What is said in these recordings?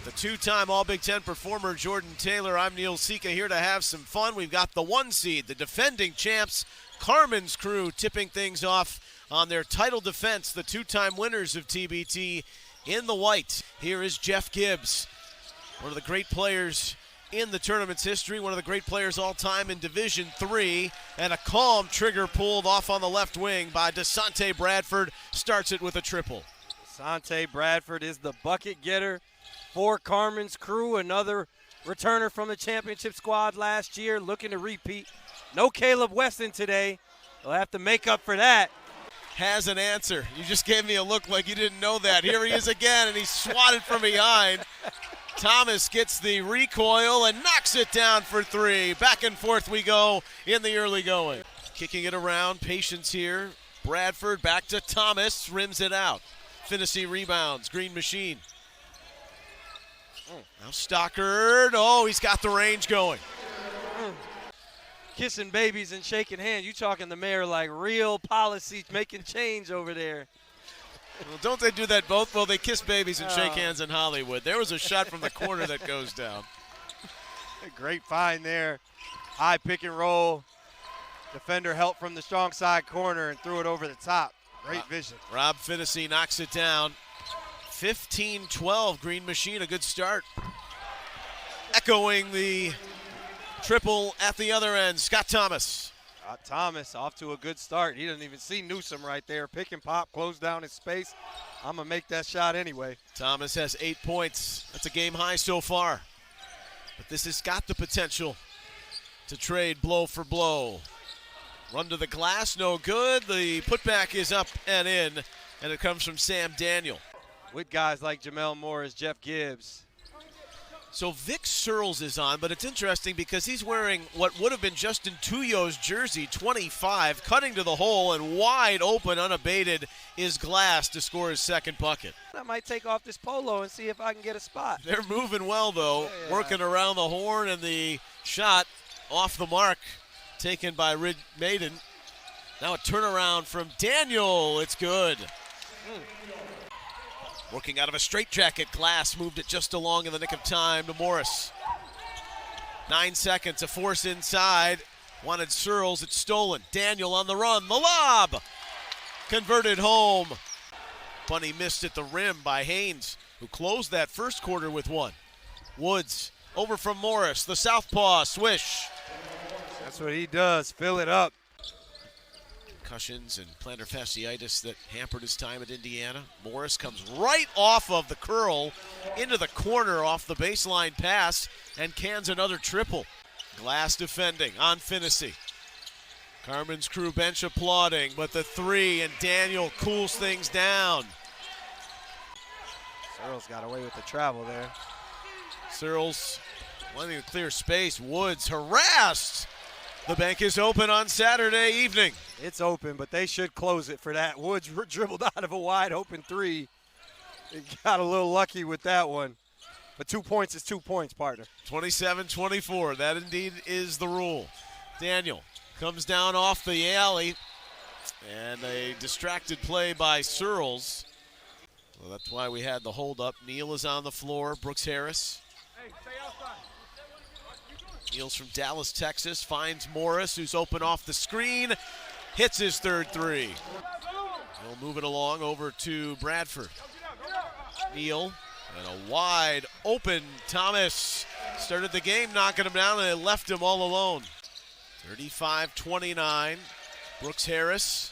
The two-time All-Big Ten performer, Jordan Taylor. I'm Neil Sika, here to have some fun. We've got the one seed, the defending champs, Carmen's crew, tipping things off on their title defense, the two-time winners of TBT in the white. Here is Jeff Gibbs, one of the great players in the tournament's history, one of the great players all time in Division III, and a calm trigger pulled off on the left wing by Desante Bradford starts it with a triple. Desante Bradford is the bucket getter for Carmen's crew, another returner from the championship squad last year, looking to repeat. No Caleb Weston today. They'll have to make up for that. Has an answer. You just gave me a look like you didn't know that. Here he is again, and he's swatted from behind. Thomas gets the recoil and knocks it down for three. Back and forth we go in the early going. Kicking it around, patience here. Bradford back to Thomas, rims it out. Finney rebounds, Green Machine. Now Stockard, he's got the range going. Kissing babies and shaking hands. You talking the mayor like real policy making change over there. Well, don't they do that both? Well, they kiss babies and shake hands in Hollywood. There was a shot from the corner that goes down. Great find there. High pick and roll. Defender helped from the strong side corner and threw it over the top. Great vision. Rob Finney knocks it down. 15-12, Green Machine, a good start. Echoing the triple at the other end, Scott Thomas. Scott Thomas off to a good start. He doesn't even see Newsom right there. Pick and pop, close down his space. I'm going to make that shot anyway. Thomas has 8 points. That's a game high so far. But this has got the potential to trade blow for blow. Run to the glass, no good. The putback is up and in, and it comes from Sam Daniel. With guys like Jamel Morris, Jeff Gibbs. So Vic Searles is on, but it's interesting because he's wearing what would have been Justin Tuyo's jersey, 25, cutting to the hole, and wide open, unabated, is Glass to score his second bucket. I might take off this polo and see if I can get a spot. They're moving well, though, working around the horn, and the shot off the mark taken by Rid Maiden. Now a turnaround from Daniel. It's good. Working out of a straitjacket, Glass moved it just along in the nick of time to Morris. 9 seconds, a force inside. Wanted Searles, it's stolen. Daniel on the run, the lob! Converted home. Bunny missed at the rim by Haynes, who closed that first quarter with one. Woods, over from Morris, the southpaw, swish. That's what he does, fill it up. Concussions and plantar fasciitis that hampered his time at Indiana. Morris comes right off of the curl into the corner off the baseline pass and cans another triple. Glass defending on Finney. Carmen's crew bench applauding, but the three, and Daniel cools things down. Searles got away with the travel there. Searles wanting to clear space. Woods harassed. The bank is open on Saturday evening. It's open, but they should close it for that. Woods dribbled out of a wide open three. They got a little lucky with that one. But 2 points is 2 points, partner. 27-24, that indeed is the rule. Daniel comes down off the alley, and a distracted play by Searles. Well, that's why we had the hold-up. Neal is on the floor, Brooks Harris. Hey, stay outside. Neal's from Dallas, Texas, finds Morris, who's open off the screen, hits his third three. He'll move it along over to Bradford. Neal, and a wide open Thomas. Started the game knocking him down, and it left him all alone. 35-29, Brooks Harris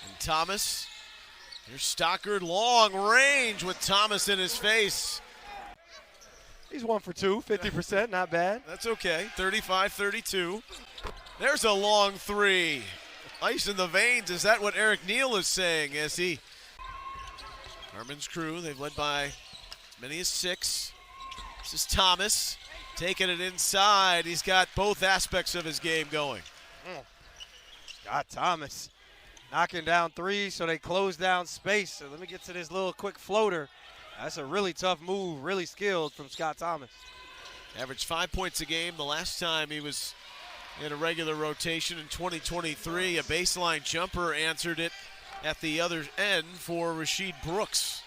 and Thomas. Here's Stockard, long range with Thomas in his face. He's 1 for 2, 50%, not bad. That's okay, 35-32. There's a long three. Ice in the veins, is that what Eric Neal is saying as he... Carmen's crew, they've led by as many as 6. This is Thomas, taking it inside. He's got both aspects of his game going. Got Thomas knocking down three, so they close down space. So let me get to this little quick floater. That's a really tough move, really skilled from Scott Thomas. Averaged 5 points a game. The last time he was in a regular rotation in 2023, a baseline jumper answered it at the other end for Rasheed Brooks.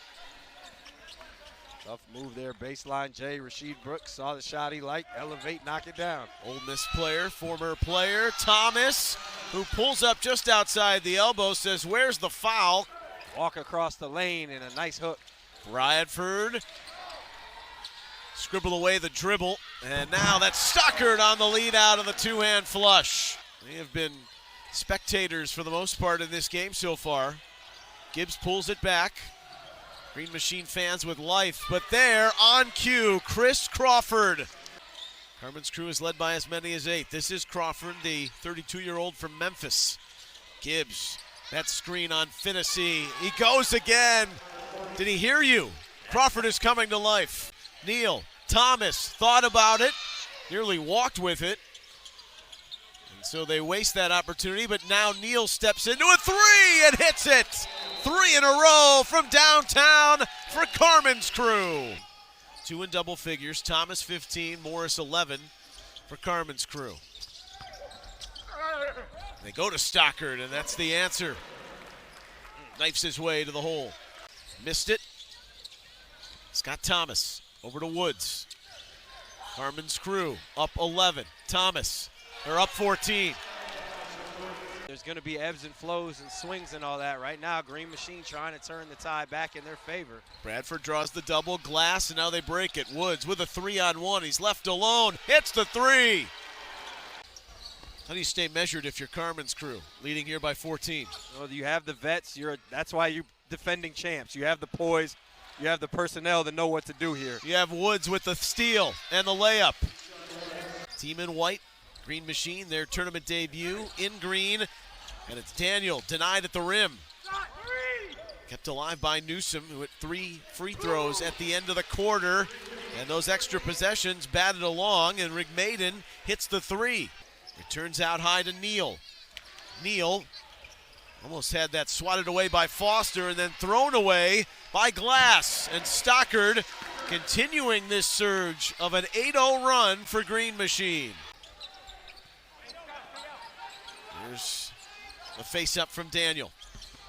Tough move there, baseline J. Rasheed Brooks saw the shot he liked, elevate, knock it down. Ole Miss player, former player, Thomas, who pulls up just outside the elbow, says, where's the foul? Walk across the lane and a nice hook. Bradford scribble away the dribble, and now that's Stockard on the lead out of the two-hand flush. They have been spectators for the most part in this game so far. Gibbs pulls it back. Green Machine fans with life, but there on cue, Chris Crawford. Carmen's crew is led by as many as 8. This is Crawford, the 32-year-old from Memphis. Gibbs, that screen on Finney. He goes again. Did he hear you? Crawford is coming to life. Neal, Thomas thought about it, nearly walked with it. And so they waste that opportunity, but now Neal steps into a three and hits it. 3 in a row from downtown for Carmen's crew. 2 in double figures, Thomas 15, Morris 11 for Carmen's crew. They go to Stockard, and that's the answer. Knifes his way to the hole. Missed it. Scott Thomas over to Woods. Carmen's crew up 11. Thomas, they're up 14. There's going to be ebbs and flows and swings and all that. Right now, Green Machine trying to turn the tide back in their favor. Bradford draws the double, Glass, and now they break it. Woods with a 3-on-1. He's left alone. Hits the three. How do you stay measured if you're Carmen's crew, leading here by 14? Well, you have the vets. That's why you're defending champs. You have the poise. You have the personnel to know what to do here. You have Woods with the steal and the layup. Team in white. Green Machine, their tournament debut in green, and it's Daniel denied at the rim. Kept alive by Newsom, who hit 3 free throws at the end of the quarter, and those extra possessions batted along, and Rick Maiden hits the 3. Returns out high to Neal. Neal almost had that swatted away by Foster and then thrown away by Glass, and Stockard continuing this surge of an 8-0 run for Green Machine. Here's the face-up from Daniel.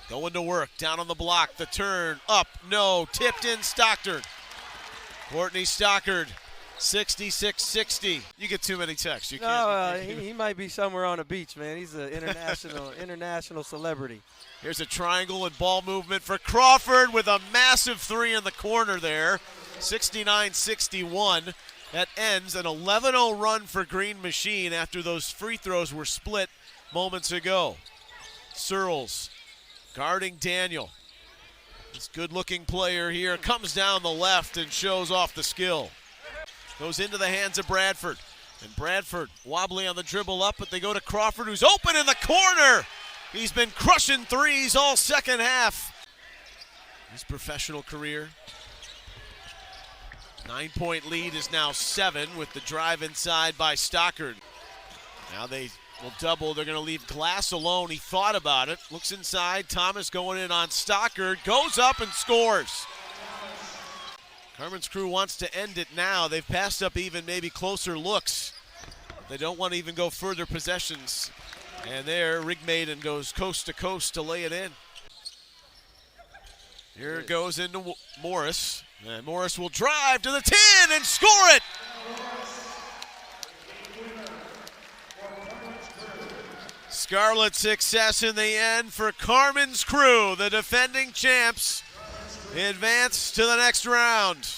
Going to work, down on the block, the turn, up, no, tipped in Stockard. Courtney Stockard, 66-60. You get too many texts. You can't. He might be somewhere on a beach, man. He's an international celebrity. Here's a triangle and ball movement for Crawford with a massive 3 in the corner there, 69-61. That ends an 11-0 run for Green Machine after those free throws were split moments ago. Searles guarding Daniel. This good-looking player here comes down the left and shows off the skill. Goes into the hands of Bradford. And Bradford wobbly on the dribble up, but they go to Crawford, who's open in the corner. He's been crushing threes all second half. His professional career. 9-point lead is now 7 with the drive inside by Stockard. Now they will double. They're going to leave Glass alone. He thought about it. Looks inside. Thomas going in on Stockard. Goes up and scores. Carmen's crew wants to end it now. They've passed up even maybe closer looks. They don't want to even go further possessions. And there, Rig Maiden goes coast to coast to lay it in. Here it goes into Morris. And Morris will drive to the 10 and score it. Scarlet success in the end for Carmen's crew. The defending champs advance to the next round.